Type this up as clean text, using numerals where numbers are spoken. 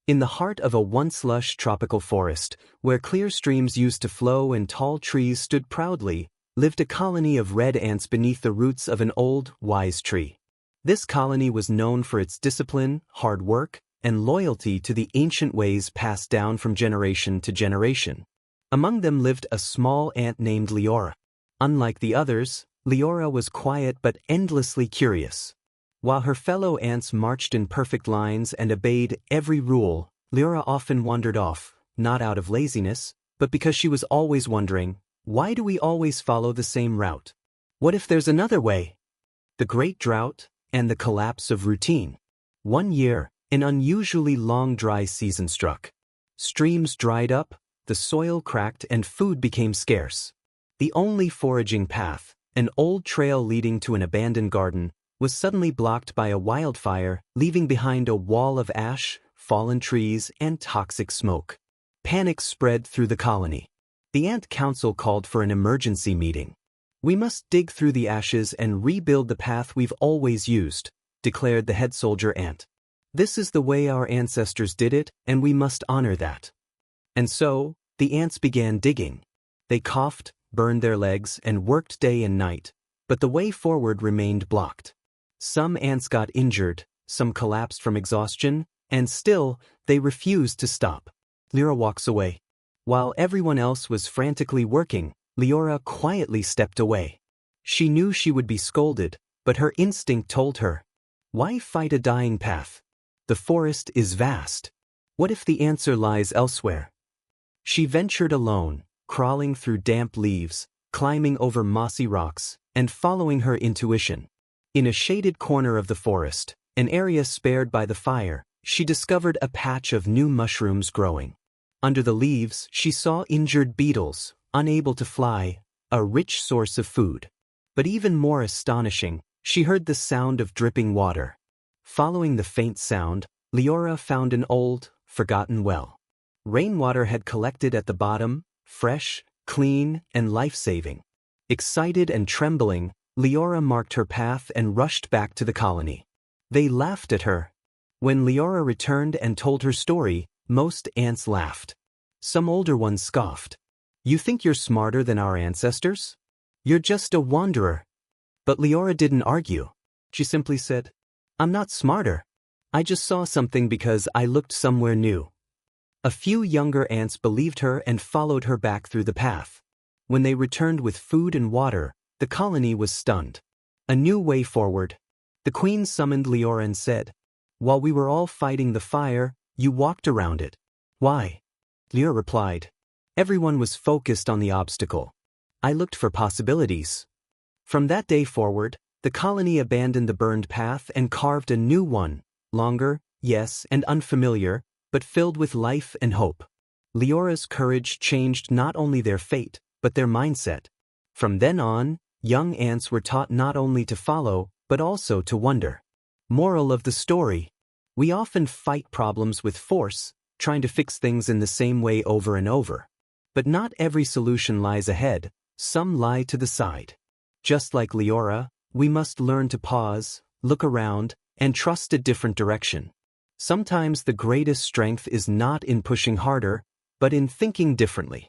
In the heart of a once lush tropical forest, where clear streams used to flow and tall trees stood proudly, lived a colony of red ants beneath the roots of an old, wise tree. This colony was known for its discipline, hard work, and loyalty to the ancient ways passed down from generation to generation. Among them lived a small ant named Liora. Unlike the others, Liora was quiet but endlessly curious. While her fellow ants marched in perfect lines and obeyed every rule, Liora often wandered off, not out of laziness, but because she was always wondering, why do we always follow the same route? What if there's another way? The Great Drought and the Collapse of Routine. One year, an unusually long dry season struck. Streams dried up, the soil cracked, and food became scarce. The only foraging path, an old trail leading to an abandoned garden, was suddenly blocked by a wildfire, leaving behind a wall of ash, fallen trees, and toxic smoke. Panic spread through the colony. The ant council called for an emergency meeting. "We must dig through the ashes and rebuild the path we've always used," declared the head soldier ant. "This is the way our ancestors did it, and we must honor that." And so, the ants began digging. They coughed, burned their legs, and worked day and night, but the way forward remained blocked. Some ants got injured, some collapsed from exhaustion, and still, they refused to stop. Liora walks away. While everyone else was frantically working, Liora quietly stepped away. She knew she would be scolded, but her instinct told her, why fight a dying path? The forest is vast. What if the answer lies elsewhere? She ventured alone, crawling through damp leaves, climbing over mossy rocks, and following her intuition. In a shaded corner of the forest, an area spared by the fire, she discovered a patch of new mushrooms growing. Under the leaves, she saw injured beetles, unable to fly, a rich source of food. But even more astonishing, she heard the sound of dripping water. Following the faint sound, Liora found an old, forgotten well. Rainwater had collected at the bottom, fresh, clean, and life-saving. Excited and trembling, Liora marked her path and rushed back to the colony. They laughed at her. When Liora returned and told her story, most ants laughed. Some older ones scoffed. "You think you're smarter than our ancestors? You're just a wanderer." But Liora didn't argue. She simply said, "I'm not smarter. I just saw something because I looked somewhere new." A few younger ants believed her and followed her back through the path. When they returned with food and water, the colony was stunned. A new way forward. The queen summoned Liora and said, "While we were all fighting the fire, you walked around it. Why?" Liora replied, "Everyone was focused on the obstacle. I looked for possibilities." From that day forward, the colony abandoned the burned path and carved a new one, longer, yes, and unfamiliar, but filled with life and hope. Liora's courage changed not only their fate, but their mindset. From then on, young ants were taught not only to follow, but also to wonder. Moral of the story: we often fight problems with force, trying to fix things in the same way over and over. But not every solution lies ahead, some lie to the side. Just like Liora, we must learn to pause, look around, and trust a different direction. Sometimes the greatest strength is not in pushing harder, but in thinking differently.